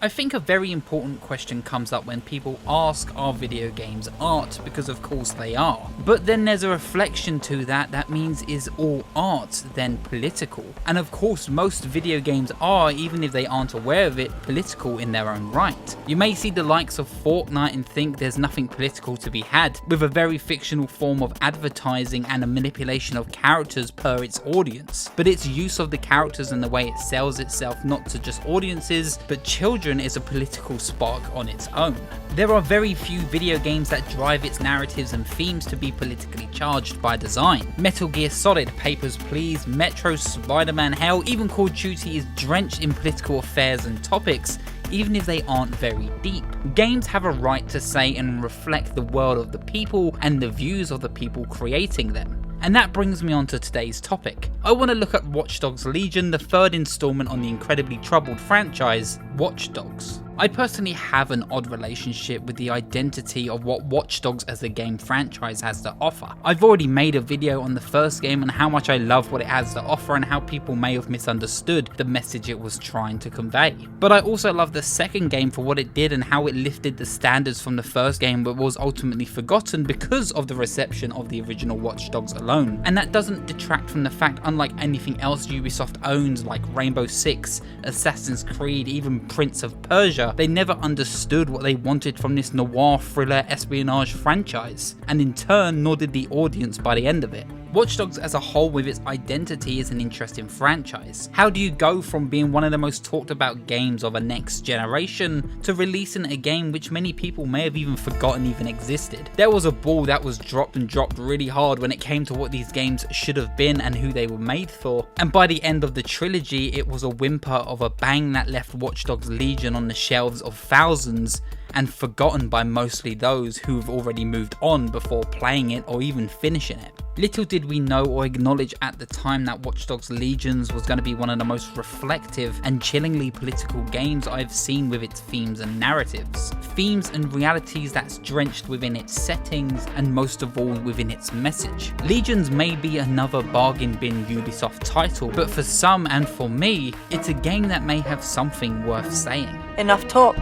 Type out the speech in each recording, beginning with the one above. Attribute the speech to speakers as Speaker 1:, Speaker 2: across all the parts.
Speaker 1: I think a very important question comes up when people ask, are video games art? Because of course they are. But then there's a reflection to that means, is all art then political? And of course most video games are, even if they aren't aware of it, political in their own right. You may see the likes of Fortnite and think there's nothing political to be had, with a very fictional form of advertising and a manipulation of characters per its audience. But its use of the characters and the way it sells itself not to just audiences, but children is a political spark on its own. There are very few video games that drive its narratives and themes to be politically charged by design. Metal Gear Solid, Papers, Please, Metro, Spider-Man, hell, even Call of Duty is drenched in political affairs and topics, even if they aren't very deep. Games have a right to say and reflect the world of the people and the views of the people creating them. And that brings me on to today's topic. I want to look at Watch Dogs Legion, the third installment on the incredibly troubled franchise, Watch Dogs. I personally have an odd relationship with the identity of what Watch Dogs as a game franchise has to offer. I've already made a video on the first game and how much I love what it has to offer and how people may have misunderstood the message it was trying to convey. But I also love the second game for what it did and how it lifted the standards from the first game, but was ultimately forgotten because of the reception of the original Watch Dogs alone. And that doesn't detract from the fact, unlike anything else Ubisoft owns like Rainbow Six, Assassin's Creed, even Prince of Persia, they never understood what they wanted from this noir thriller espionage franchise, and in turn nor did the audience by the end of it. Watch Dogs as a whole with its identity is an interesting franchise. How do you go from being one of the most talked about games of a next generation to releasing a game which many people may have even forgotten even existed? There was a ball that was dropped and dropped really hard when it came to what these games should have been and who they were made for, and by the end of the trilogy it was a whimper of a bang that left Watch Dogs Legion on the shelves of thousands and forgotten by mostly those who've already moved on before playing it or even finishing it. Little did we know or acknowledge at the time that Watch Dogs Legions was going to be one of the most reflective and chillingly political games I've seen with its themes and narratives. Themes and realities that's drenched within its settings and most of all within its message. Legions may be another bargain bin Ubisoft title, but for some and for me, it's a game that may have something worth saying.
Speaker 2: Enough talk.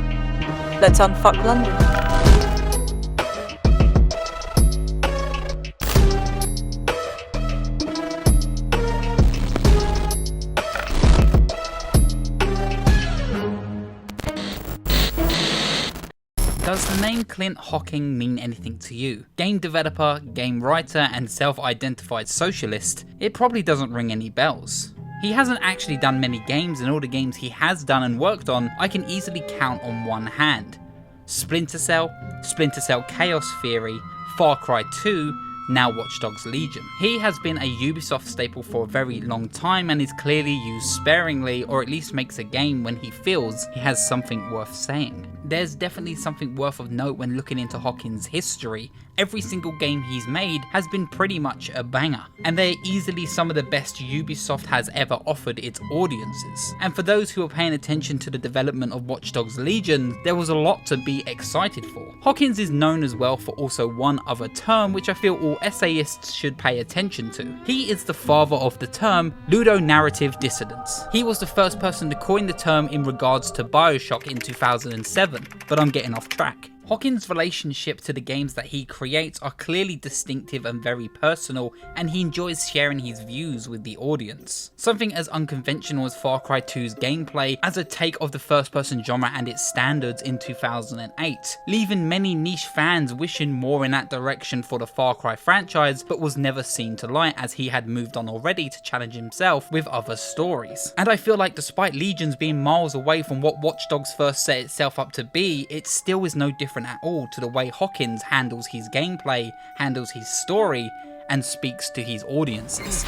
Speaker 2: Let's unfuck London.
Speaker 1: Does the name Clint Hocking mean anything to you? Game developer, game writer, and self-identified socialist, it probably doesn't ring any bells. He hasn't actually done many games, and all the games he has done and worked on I can easily count on one hand. Splinter Cell, Splinter Cell Chaos Theory, Far Cry 2, now Watch Dogs Legion. He has been a Ubisoft staple for a very long time and is clearly used sparingly, or at least makes a game when he feels he has something worth saying. There's definitely something worth of note when looking into Hocking's history. Every single game he's made has been pretty much a banger, and they're easily some of the best Ubisoft has ever offered its audiences. And for those who are paying attention to the development of Watch Dogs Legion, there was a lot to be excited for. Hockings is known as well for also one other term which I feel all essayists should pay attention to. He is the father of the term ludonarrative dissonance. He was the first person to coin the term in regards to Bioshock in 2007, but I'm getting off track. Hocking's relationship to the games that he creates are clearly distinctive and very personal, and he enjoys sharing his views with the audience. Something as unconventional as Far Cry 2's gameplay as a take of the first-person genre and its standards in 2008, leaving many niche fans wishing more in that direction for the Far Cry franchise, but was never seen to light as he had moved on already to challenge himself with other stories. And I feel like despite Legions being miles away from what Watch Dogs first set itself up to be, it still is no different at all to the way Hockings handles his gameplay, handles his story, and speaks to his audiences.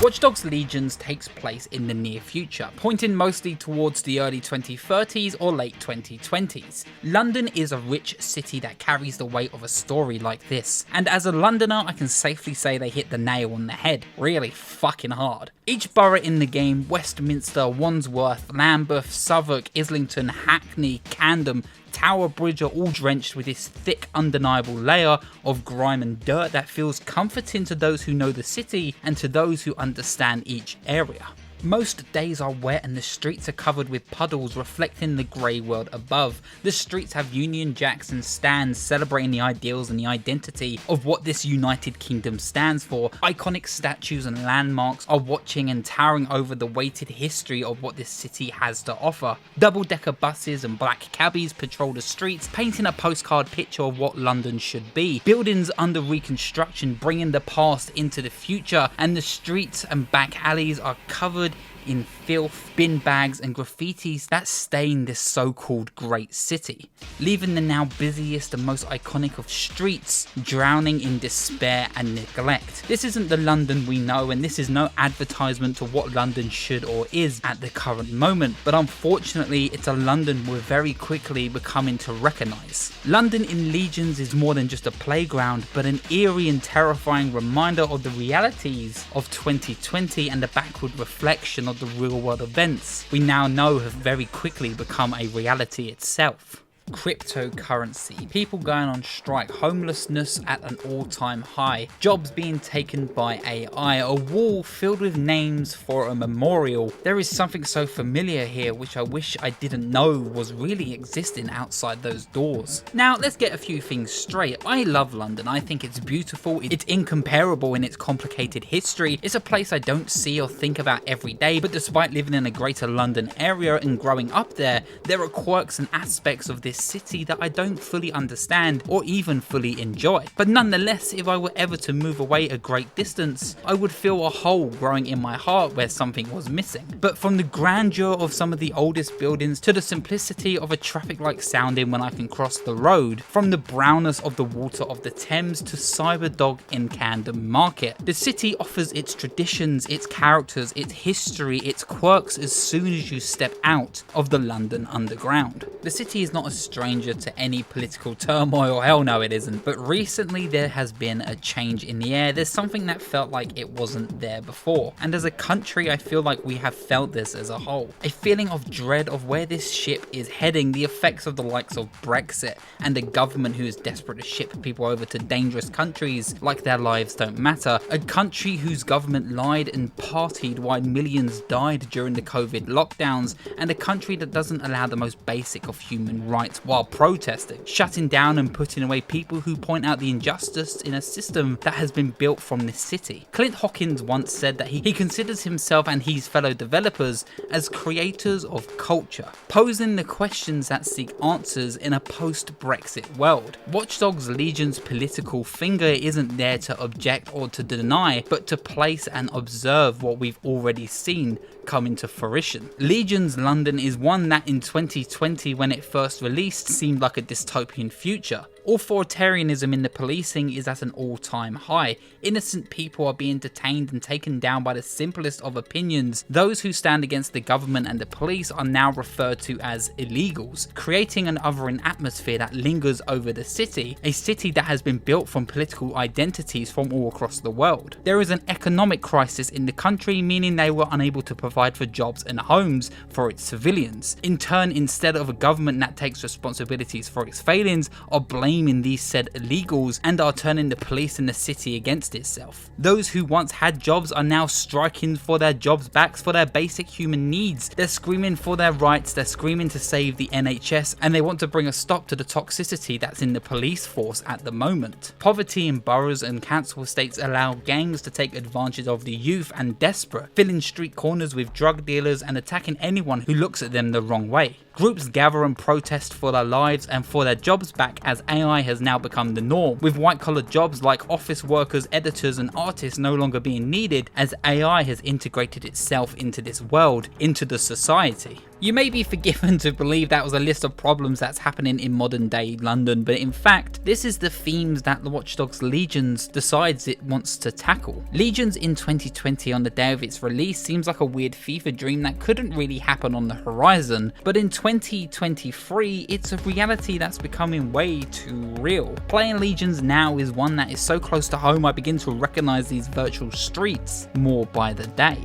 Speaker 1: Watch Dogs Legions takes place in the near future, pointing mostly towards the early 2030s or late 2020s. London is a rich city that carries the weight of a story like this, and as a Londoner I can safely say they hit the nail on the head, really fucking hard. Each borough in the game, Westminster, Wandsworth, Lambeth, Southwark, Islington, Hackney, Camden, Tower Bridge are all drenched with this thick undeniable layer of grime and dirt that feels comforting to those who know the city and to those who understand each area. Most days are wet and the streets are covered with puddles reflecting the grey world above. The streets have Union Jacks and stands celebrating the ideals and the identity of what this United Kingdom stands for. Iconic statues and landmarks are watching and towering over the weighted history of what this city has to offer. Double-decker buses and black cabbies patrol the streets, painting a postcard picture of what London should be. Buildings under reconstruction bringing the past into the future, and the streets and back alleys are covered in filth, bin bags and graffitis that stain this so-called great city, leaving the now busiest and most iconic of streets drowning in despair and neglect. This isn't the London we know, and this is no advertisement to what London should or is at the current moment, but unfortunately it's a London we're very quickly becoming to recognise. London in Legions is more than just a playground, but an eerie and terrifying reminder of the realities of 2020 and a backward reflection of the real world events we now know have very quickly become a reality itself. Cryptocurrency, people going on strike, homelessness at an all-time high, jobs being taken by AI, a wall filled with names for a memorial. There is something so familiar here which I wish I didn't know was really existing outside those doors. Now let's get a few things straight. I love London, I think it's beautiful, it's incomparable in its complicated history, it's a place I don't see or think about every day, but despite living in a greater London area and growing up there are quirks and aspects of this city that I don't fully understand or even fully enjoy. But nonetheless, if I were ever to move away a great distance, I would feel a hole growing in my heart where something was missing. But from the grandeur of some of the oldest buildings to the simplicity of a traffic light sounding when I can cross the road, from the brownness of the water of the Thames to Cyberdog in Camden Market, the city offers its traditions, its characters, its history, its quirks as soon as you step out of the London Underground. The city is not a stranger to any political turmoil, hell no it isn't, but recently there has been a change in the air. There's something that felt like it wasn't there before, and as a country I feel like we have felt this as a whole. A feeling of dread of where this ship is heading, the effects of the likes of Brexit, and a government who is desperate to ship people over to dangerous countries like their lives don't matter, a country whose government lied and partied while millions died during the COVID lockdowns, and a country that doesn't allow the most basic of human rights while protesting, shutting down and putting away people who point out the injustice in a system that has been built from this city. Clint Hocking once said that he considers himself and his fellow developers as creators of culture, posing the questions that seek answers in a post-Brexit world. Watch Dogs Legion's political finger isn't there to object or to deny, but to place and observe what we've already seen come into fruition. Legion's London is one that in 2020, when it first released, seemed like a dystopian future. Authoritarianism in the policing is at an all-time high. Innocent people are being detained and taken down by the simplest of opinions. Those who stand against the government and the police are now referred to as illegals, creating an othering atmosphere that lingers over the city, a city that has been built from political identities from all across the world. There is an economic crisis in the country, meaning they were unable to provide for jobs and homes for its civilians. In turn, instead of a government that takes responsibilities for its failings, are blaming these said illegals and are turning the police in the city against itself. Those who once had jobs are now striking for their jobs back, for their basic human needs. They're screaming for their rights, they're screaming to save the NHS, and they want to bring a stop to the toxicity that's in the police force at the moment. Poverty in boroughs and council estates allow gangs to take advantage of the youth and desperate, filling street corners with drug dealers and attacking anyone who looks at them the wrong way. Groups gather and protest for their lives and for their jobs back as AI has now become the norm, with white-collar jobs like office workers, editors and artists no longer being needed as AI has integrated itself into this world, into the society. You may be forgiven to believe that was a list of problems that's happening in modern day London, but in fact, this is the themes that the Watch Dogs Legions decides it wants to tackle. Legions in 2020 on the day of its release seems like a weird fever dream that couldn't really happen on the horizon, but in 2023, it's a reality that's becoming way too real. Playing Legions now is one that is so close to home I begin to recognise these virtual streets more by the day.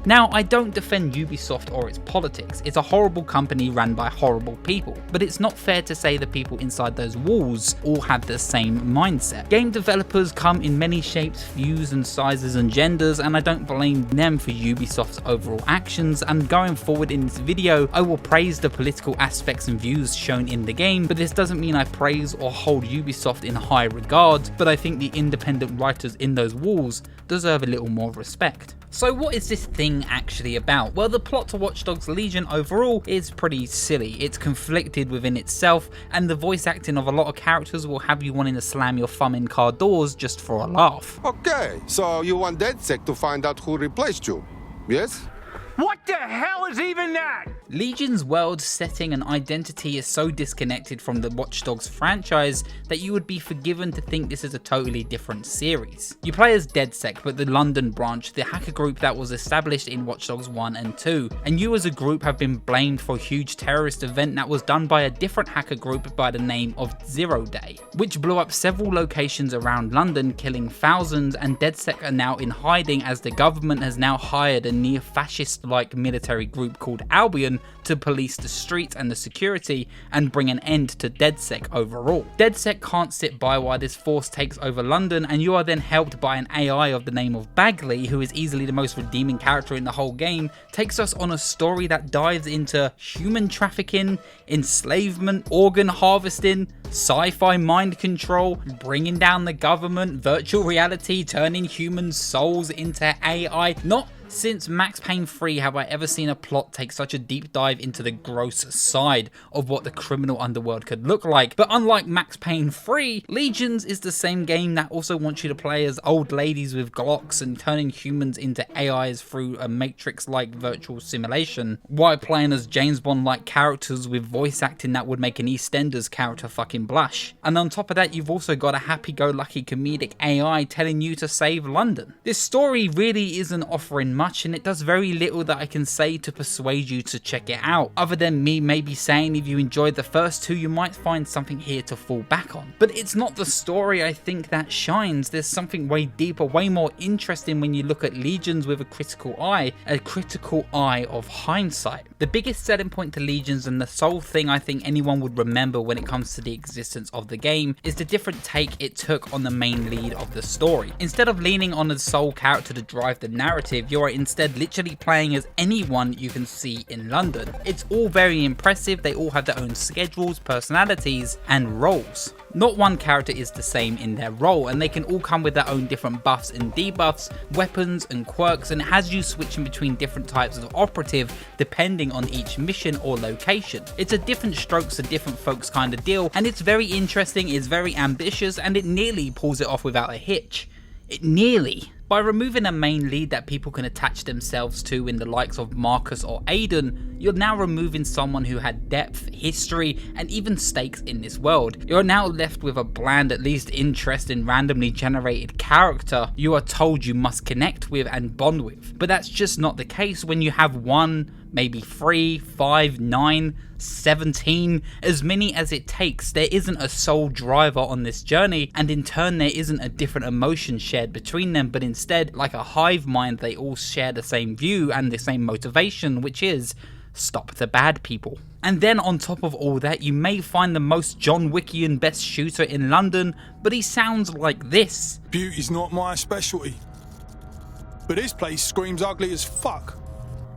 Speaker 1: Now, I don't defend Ubisoft or its politics, it's a horrible company run by horrible people, but it's not fair to say the people inside those walls all have the same mindset. Game developers come in many shapes, views and sizes and genders, and I don't blame them for Ubisoft's overall actions, and going forward in this video, I will praise the political aspects and views shown in the game, but this doesn't mean I praise or hold Ubisoft in high regard, but I think the independent writers in those walls deserve a little more respect. So what is this thing actually about? Well, the plot to Watch Dogs Legion overall is pretty silly. It's conflicted within itself, and the voice acting of a lot of characters will have you wanting to slam your thumb in car doors just for a laugh.
Speaker 3: Okay, so you want DedSec to find out who replaced you, yes?
Speaker 4: What the hell is even that?
Speaker 1: Legion's world, setting and identity is so disconnected from the Watch Dogs franchise that you would be forgiven to think this is a totally different series. You play as DedSec, but the London branch, the hacker group that was established in Watch Dogs 1 and 2, and you as a group have been blamed for a huge terrorist event that was done by a different hacker group by the name of Zero Day, which blew up several locations around London, killing thousands, and DedSec are now in hiding as the government has now hired a near-fascist like military group called Albion to police the streets and the security and bring an end to DedSec overall. DedSec can't sit by while this force takes over London, and you are then helped by an AI of the name of Bagley, who is easily the most redeeming character in the whole game, takes us on a story that dives into human trafficking, enslavement, organ harvesting, sci-fi mind control, bringing down the government, virtual reality, turning human souls into AI. Not since Max Payne 3 have I ever seen a plot take such a deep dive into the gross side of what the criminal underworld could look like. But unlike Max Payne 3, Legions is the same game that also wants you to play as old ladies with Glocks and turning humans into AIs through a Matrix-like virtual simulation, while playing as James Bond-like characters with voice acting that would make an EastEnders character fucking blush. And on top of that, you've also got a happy-go-lucky comedic AI telling you to save London. This story really isn't offering much, and it does very little that I can say to persuade you to check it out, other than me maybe saying if you enjoyed the first two you might find something here to fall back on. But it's not the story I think that shines. There's something way deeper, way more interesting when you look at Legions with a critical eye of hindsight. The biggest selling point to Legions, and the sole thing I think anyone would remember when it comes to the existence of the game, is the different take it took on the main lead of the story. Instead of leaning on the sole character to drive the narrative, you're instead literally playing as anyone you can see in London. It's all very impressive, they all have their own schedules, personalities and roles. Not one character is the same in their role, and they can all come with their own different buffs and debuffs, weapons and quirks, and it has you switching between different types of operative depending on each mission or location. It's a different strokes for different folks kind of deal, and it's very interesting, it's very ambitious, and it nearly pulls it off without a hitch. It nearly. By removing a main lead that people can attach themselves to in the likes of Marcus or Aiden, you're now removing someone who had depth, history, and even stakes in this world. You're now left with a bland, at least interesting, randomly generated character you are told you must connect with and bond with. But that's just not the case when you have 1, maybe 3, 5, 9, 17, as many as it takes. There isn't a sole driver on this journey, and in turn there isn't a different emotion shared between them, but instead, like a hive mind, they all share the same view and the same motivation, which is stop the bad people. And then on top of all that, you may find the most John Wickian best shooter in London, but he sounds like this.
Speaker 5: Beauty's not my specialty, but this place screams ugly as fuck.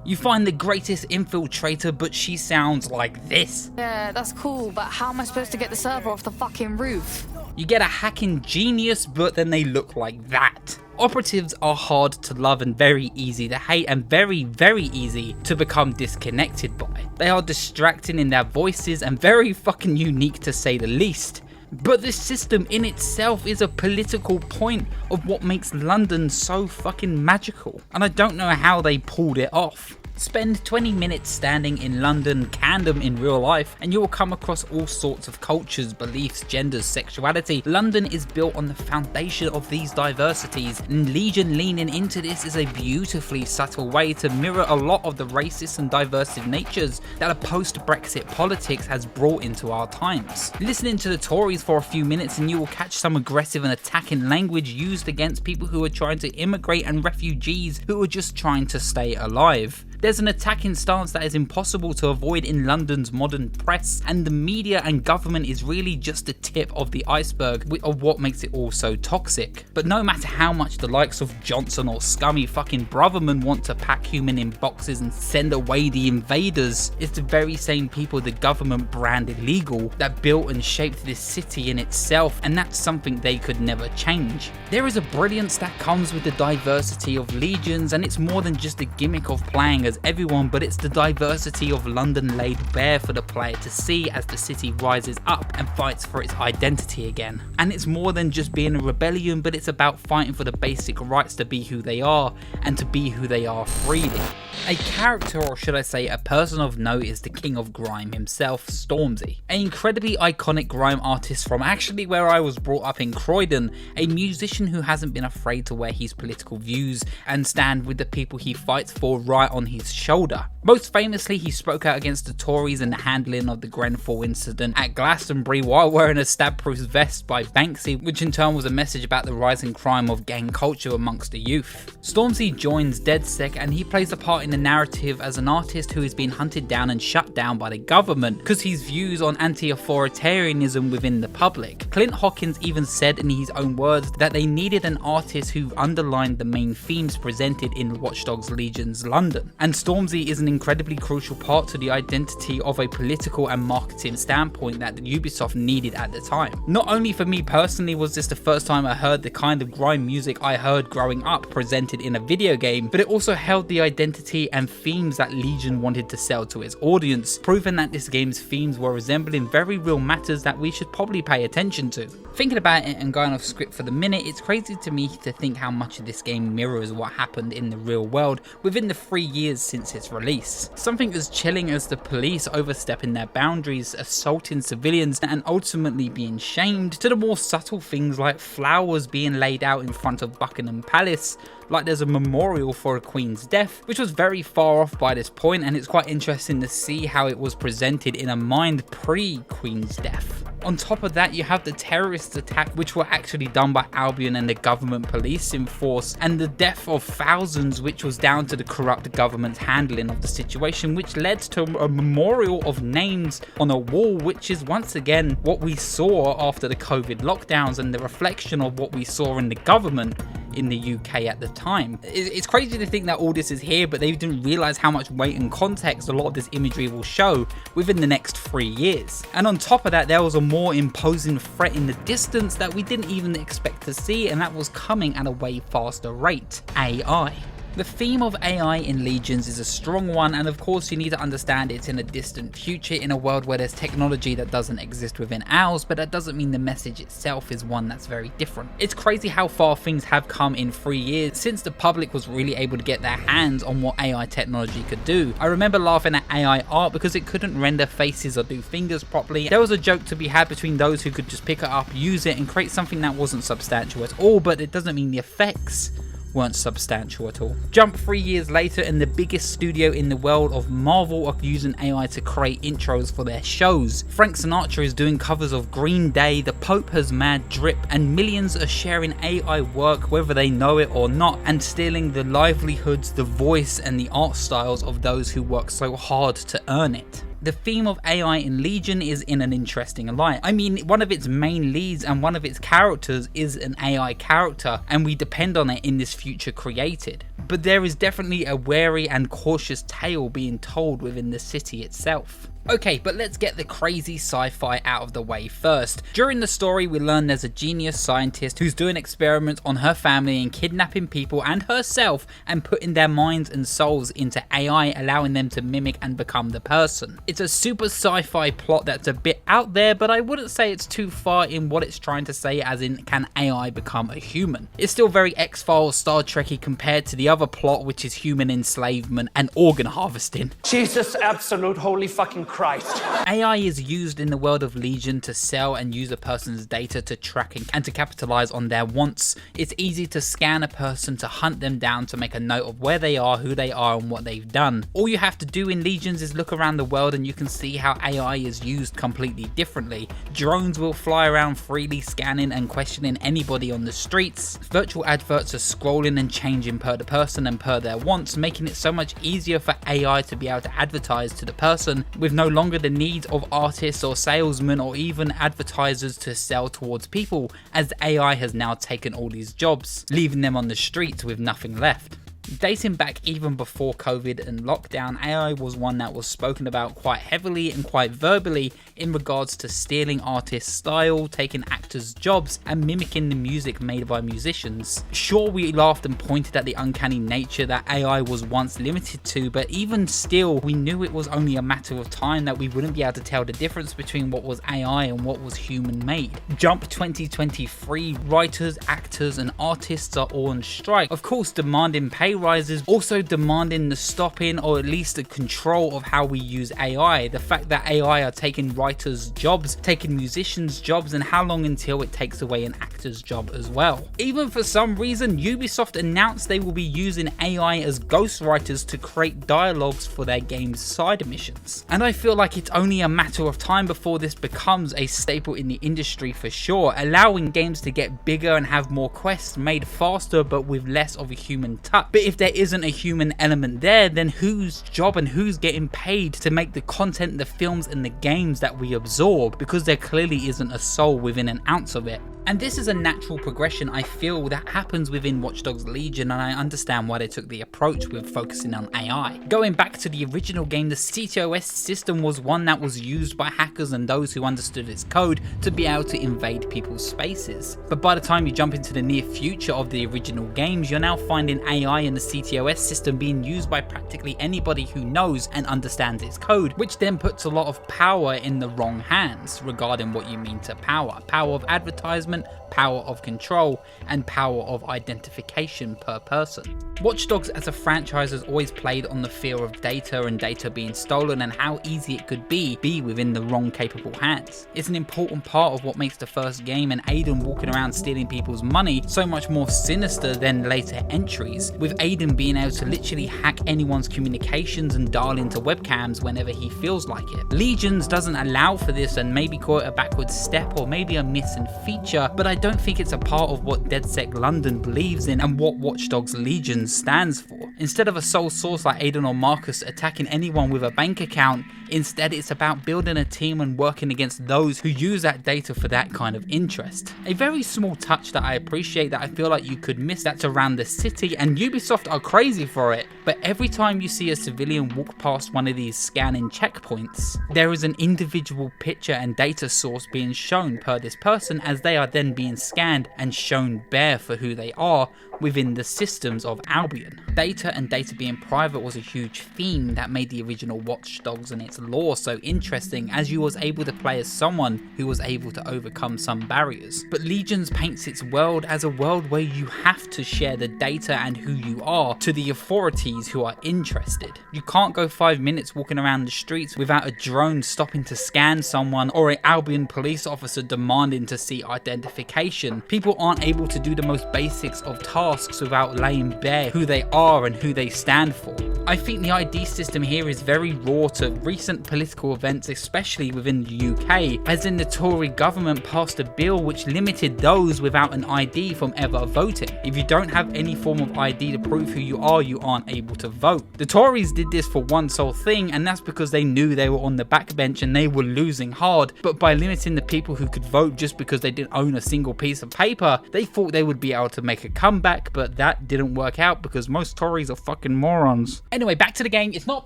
Speaker 1: You find the greatest infiltrator, but she sounds like this.
Speaker 6: Yeah, that's cool, but how am I supposed to get the server off the fucking roof?
Speaker 1: You get a hacking genius, but then they look like that. Operatives are hard to love and very easy to hate, and very, very easy to become disconnected by. They are distracting in their voices and very fucking unique to say the least. But this system in itself is a political point of what makes London so fucking magical, and I don't know how they pulled it off. Spend 20 minutes standing in London, Camden in real life, and you will come across all sorts of cultures, beliefs, genders, sexuality. London is built on the foundation of these diversities, and Legion leaning into this is a beautifully subtle way to mirror a lot of the racist and divisive natures that a post-Brexit politics has brought into our times. Listening to the Tories for a few minutes and you will catch some aggressive and attacking language used against people who are trying to immigrate and refugees who are just trying to stay alive. There's an attacking stance that is impossible to avoid in London's modern press, and the media and government is really just the tip of the iceberg of what makes it all so toxic. But no matter how much the likes of Johnson or scummy fucking Brotherman want to pack human in boxes and send away the invaders, it's the very same people the government branded illegal that built and shaped this city in itself, and that's something they could never change. There is a brilliance that comes with the diversity of Legions, and it's more than just a gimmick of playing as everyone, but it's the diversity of London laid bare for the player to see as the city rises up and fights for its identity again. And it's more than just being a rebellion, but it's about fighting for the basic rights to be who they are and to be who they are freely. A character, or should I say a person of note, is the king of grime himself, Stormzy. An incredibly iconic grime artist from actually where I was brought up in Croydon, a musician who hasn't been afraid to wear his political views and stand with the people he fights for right on his shoulder. Most famously, he spoke out against the Tories and the handling of the Grenfell incident at Glastonbury while wearing a stab-proof vest by Banksy, which in turn was a message about the rising crime of gang culture amongst the youth. Stormzy joins DedSec and he plays a part in the narrative as an artist who has been hunted down and shut down by the government because his views on anti-authoritarianism within the public. Clint Hocking even said in his own words that they needed an artist who underlined the main themes presented in Watch Dogs Legion's London. And Stormzy is an incredibly crucial part to the identity of a political and marketing standpoint that Ubisoft needed at the time. Not only for me personally was this the first time I heard the kind of grime music I heard growing up presented in a video game, but it also held the identity and themes that Legion wanted to sell to its audience, proving that this game's themes were resembling very real matters that we should probably pay attention to. Thinking about it and going off script for the minute, it's crazy to me to think how much of this game mirrors what happened in the real world within the 3 years since its release. Something as chilling as the police overstepping their boundaries, assaulting civilians and ultimately being shamed, to the more subtle things like flowers being laid out in front of Buckingham Palace like there's a memorial for a queen's death, which was very far off by this point, and it's quite interesting to see how it was presented in a mind pre-queen's death. On top of that, you have the terrorist attack, which were actually done by Albion and the government policing force, and the death of thousands, which was down to the corrupt government's handling of the situation, which led to a memorial of names on a wall, which is once again what we saw after the COVID lockdowns and the reflection of what we saw in the government in the UK at the time. It's crazy to think that all this is here, but they didn't realise how much weight and context a lot of this imagery will show within the next 3 years. And on top of that, there was a more imposing threat in the distance that we didn't even expect to see, and that was coming at a way faster rate: AI. The theme of AI in Legions is a strong one, and of course you need to understand it's in a distant future in a world where there's technology that doesn't exist within ours, but that doesn't mean the message itself is one that's very different. It's crazy how far things have come in 3 years since the public was really able to get their hands on what AI technology could do. I remember laughing at AI art because it couldn't render faces or do fingers properly. There was a joke to be had between those who could just pick it up, use it and create something that wasn't substantial at all, but it doesn't mean the effects weren't substantial at all. Jump 3 years later and the biggest studio in the world of Marvel are using AI to create intros for their shows. Frank Sinatra is doing covers of Green Day, the Pope has Mad Drip, and millions are sharing AI work whether they know it or not, and stealing the livelihoods, the voice and the art styles of those who work so hard to earn it. The theme of AI in Legion is in an interesting light. I mean, one of its main leads and one of its characters is an AI character, and we depend on it in this future created. But there is definitely a wary and cautious tale being told within the city itself. Okay, but let's get the crazy sci-fi out of the way first. During the story, we learn there's a genius scientist who's doing experiments on her family and kidnapping people and herself and putting their minds and souls into AI, allowing them to mimic and become the person. It's a super sci-fi plot that's a bit out there, but I wouldn't say it's too far in what it's trying to say, as in, can AI become a human? It's still very X-Files, Star Trek-y compared to the other plot, which is human enslavement and organ harvesting.
Speaker 7: Jesus, absolute holy fucking Christ.
Speaker 1: AI is used in the world of Legion to sell and use a person's data to track and to capitalize on their wants. It's easy to scan a person, to hunt them down, to make a note of where they are, who they are, and what they've done. All you have to do in Legions is look around the world and you can see how AI is used completely differently. Drones will fly around freely, scanning and questioning anybody on the streets. Virtual adverts are scrolling and changing per the person and per their wants, making it so much easier for AI to be able to advertise to the person, with no longer the need of artists or salesmen or even advertisers to sell towards people, as AI has now taken all these jobs, leaving them on the streets with nothing left. Dating back even before COVID and lockdown, AI was one that was spoken about quite heavily and quite verbally in regards to stealing artists' style, taking actors' jobs, and mimicking the music made by musicians. Sure, we laughed and pointed at the uncanny nature that AI was once limited to, but even still, we knew it was only a matter of time that we wouldn't be able to tell the difference between what was AI and what was human made. Jump 2023, writers, actors, and artists are all on strike, of course demanding pay rises, also demanding the stopping or at least the control of how we use AI. The fact that AI are taking writers' jobs, taking musicians' jobs, and how long until it takes away an actor's job as well. Even for some reason, Ubisoft announced they will be using AI as ghostwriters to create dialogues for their game's side missions. And I feel like it's only a matter of time before this becomes a staple in the industry for sure, allowing games to get bigger and have more quests made faster but with less of a human touch. But if there isn't a human element there, then whose job and who's getting paid to make the content, the films and the games that we absorb, because there clearly isn't a soul within an ounce of it. And this is a natural progression I feel that happens within Watch Dogs Legion, and I understand why they took the approach with focusing on AI. Going back to the original game, the CTOS system was one that was used by hackers and those who understood its code to be able to invade people's spaces. But by the time you jump into the near future of the original games, you're now finding AI in the CTOS system being used by practically anybody who knows and understands its code, which then puts a lot of power in the wrong hands regarding what you mean to power. Power of advertisement, power of control, and power of identification per person. Watch Dogs as a franchise has always played on the fear of data and data being stolen and how easy it could be within the wrong capable hands. It's an important part of what makes the first game and Aiden walking around stealing people's money so much more sinister than later entries, with Aiden being able to literally hack anyone's communications and dial into webcams whenever he feels like it. Legions doesn't allow for this and maybe call it a backward step or maybe a missing feature, but I don't think it's a part of what DedSec London believes in and what Watch Dogs Legion stands for. Instead of a sole source like Aiden or Marcus attacking anyone with a bank account, instead it's about building a team and working against those who use that data for that kind of interest. A very small touch that I appreciate that I feel like you could miss that's around the city, and Ubisoft are crazy for it, but every time you see a civilian walk past one of these scanning checkpoints, there is an individual picture and data source being shown per this person, as they are then being scanned and shown bare for who they are within the systems of Albion. Data and data being private was a huge theme that made the original Watch Dogs and its lore so interesting, as you was able to play as someone who was able to overcome some barriers. But Legions paints its world as a world where you have to share the data and who you are to the authorities who are interested. You can't go 5 minutes walking around the streets without a drone stopping to scan someone or an Albion police officer demanding to see identification. People aren't able to do the most basics of tasks without laying bare who they are and who they stand for. I think the ID system here is very raw to recent political events, especially within the UK, as in the Tory government passed a bill which limited those without an ID from ever voting. If you don't have any form of ID to prove who you aren't able to vote. The Tories did this for one sole thing, and that's because they knew they were on the backbench and they were losing hard, but by limiting the people who could vote just because they didn't own a single piece of paper, they thought they would be able to make a comeback back, but that didn't work out because most Tories are fucking morons. Anyway, back to the game. It's not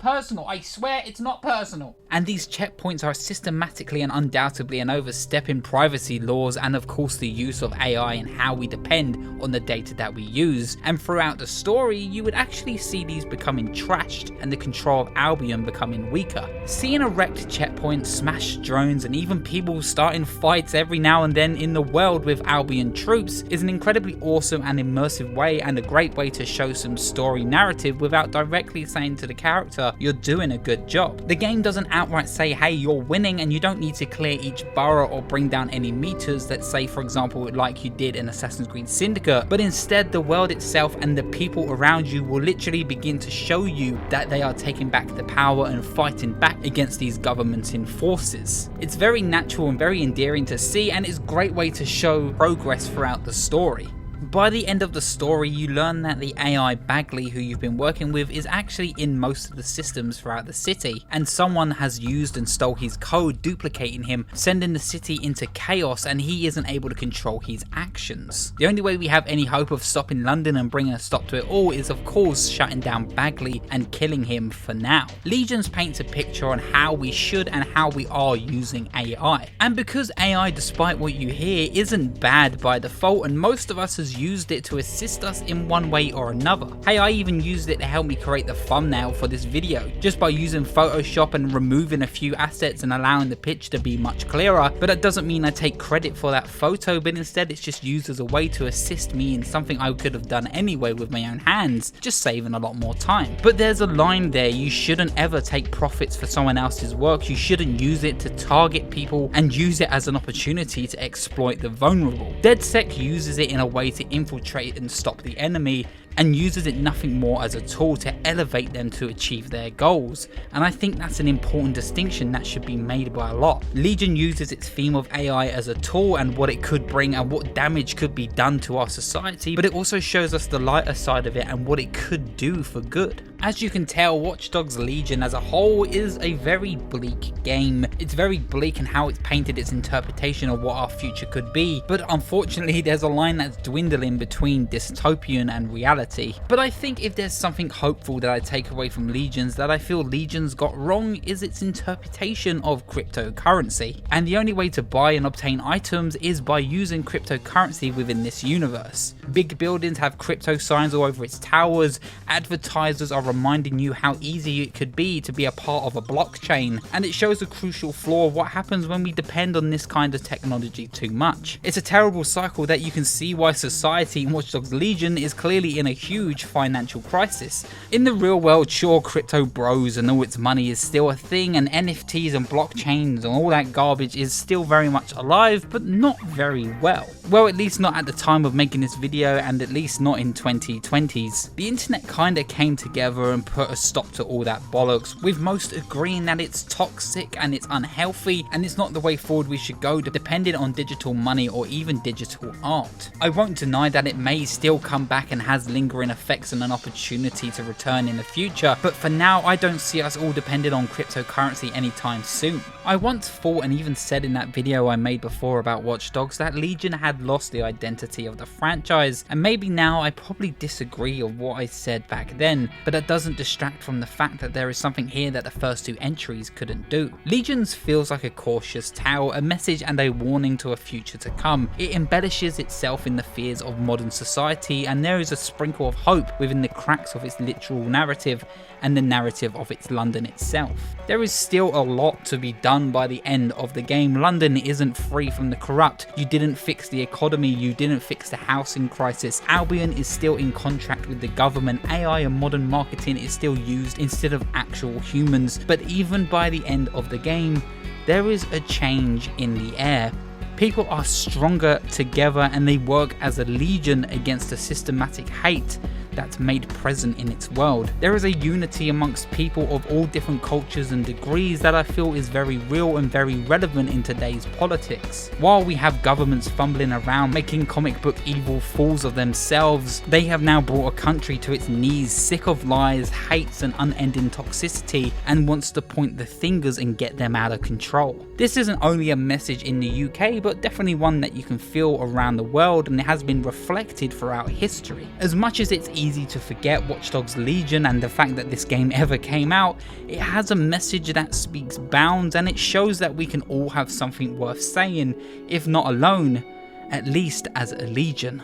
Speaker 1: personal. I swear it's not personal. And these checkpoints are systematically and undoubtedly an overstep in privacy laws, and of course the use of AI and how we depend on the data that we use. And throughout the story, you would actually see these becoming trashed and the control of Albion becoming weaker. Seeing a wrecked checkpoint, smashed drones, and even people starting fights every now and then in the world with Albion troops is an incredibly awesome and immersive way, and a great way to show some story narrative without directly saying to the character, you're doing a good job. The game doesn't outright say, hey, you're winning and you don't need to clear each borough or bring down any meters, let's say for example like you did in Assassin's Creed Syndicate, but instead the world itself and the people around you will literally begin to show you that they are taking back the power and fighting back against these governmenting forces. It's very natural and very endearing to see, and it's a great way to show progress throughout the story. By the end of the story, you learn that the AI Bagley who you've been working with is actually in most of the systems throughout the city, and someone has used and stole his code, duplicating him, sending the city into chaos, and he isn't able to control his actions. The only way we have any hope of stopping London and bringing a stop to it all is of course shutting down Bagley and killing him for now. Legions paints a picture on how we should and how we are using AI. And because AI, despite what you hear, isn't bad by default, and most of us has used it to assist us in one way or another. Hey, I even used it to help me create the thumbnail for this video, just by using Photoshop and removing a few assets and allowing the pitch to be much clearer. But that doesn't mean I take credit for that photo, but instead it's just used as a way to assist me in something I could have done anyway with my own hands, just saving a lot more time. But there's a line there: you shouldn't ever take profits for someone else's work. You shouldn't use it to target people and use it as an opportunity to exploit the vulnerable. DedSec uses it in a way to infiltrate and stop the enemy, and uses it nothing more as a tool to elevate them to achieve their goals. And I think that's an important distinction that should be made by a lot. Legion uses its theme of AI as a tool and what it could bring and what damage could be done to our society, but it also shows us the lighter side of it and what it could do for good. As you can tell, Watch Dogs Legion as a whole is a very bleak game. It's very bleak in how it's painted its interpretation of what our future could be, but unfortunately there's a line that's dwindling between dystopian and reality. But I think if there's something hopeful that I take away from Legions that I feel Legions got wrong, is its interpretation of cryptocurrency. And the only way to buy and obtain items is by using cryptocurrency within this universe. Big buildings have crypto signs all over its towers, advertisers are reminding you how easy it could be to be a part of a blockchain, and it shows a crucial flaw of what happens when we depend on this kind of technology too much. It's a terrible cycle that you can see why society in Watch Dogs Legion is clearly in a huge financial crisis. In the real world, sure, crypto bros and all its money is still a thing, and NFTs and blockchains and all that garbage is still very much alive, but not very well. Well, at least not at the time of making this video, and at least not in 2020s. The internet kinda came together and put a stop to all that bollocks, with most agreeing that it's toxic and it's unhealthy and it's not the way forward we should go, depending on digital money or even digital art. I won't deny that it may still come back and has lingering effects and an opportunity to return in the future, but for now I don't see us all dependent on cryptocurrency anytime soon. I once thought, and even said in that video I made before about Watch Dogs, that Legion had lost the identity of the franchise, and maybe now I probably disagree of what I said back then, but that doesn't distract from the fact that there is something here that the first two entries couldn't do. Legions feels like a cautious tale, a message and a warning to a future to come. It embellishes itself in the fears of modern society, and there is a sprinkle of hope within the cracks of its literal narrative and the narrative of its London itself. There is still a lot to be done by the end of the game. London isn't free from the corrupt. You didn't fix the economy, you didn't fix the housing crisis. Albion is still in contract with the government. AI and modern marketing is still used instead of actual humans. But even by the end of the game, there is a change in the air. People are stronger together and they work as a legion against a systematic hate that's made present in its world. There is a unity amongst people of all different cultures and degrees that I feel is very real and very relevant in today's politics. While we have governments fumbling around making comic book evil fools of themselves, they have now brought a country to its knees, sick of lies, hates and unending toxicity, and wants to point the fingers and get them out of control. This isn't only a message in the UK, but definitely one that you can feel around the world, and it has been reflected throughout history. As much as it's easy to forget Watch Dogs Legion and the fact that this game ever came out, it has a message that speaks bounds, and it shows that we can all have something worth saying, if not alone, at least as a legion.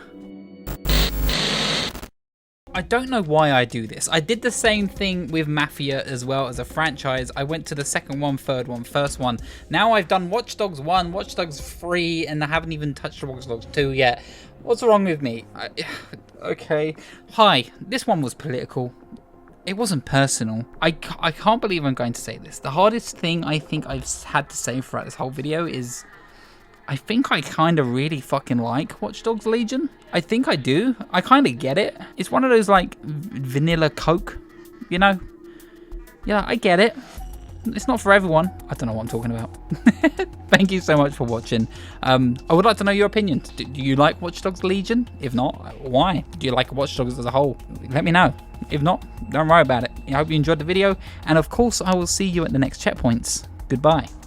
Speaker 1: I don't know why I do this. I did the same thing with Mafia as well as a franchise. I went to the second one, third one, first one. Now I've done Watch Dogs 1, Watch Dogs 3, and I haven't even touched Watch Dogs 2 yet. What's wrong with me? Okay. Hi, this one was political. It wasn't personal. I can't believe I'm going to say this. The hardest thing I think I've had to say throughout this whole video is I think I kind of really fucking like Watch Dogs Legion. I think I do. I kind of get it. It's one of those like vanilla Coke, you know? Yeah, I get it. It's not for everyone. I don't know what I'm talking about. Thank you so much for watching. I would like to know your opinion. Do you like Watch Dogs Legion? If not, why? Do you like Watch Dogs as a whole? Let me know. If not, don't worry about it. I hope you enjoyed the video. And of course, I will see you at the next checkpoints. Goodbye.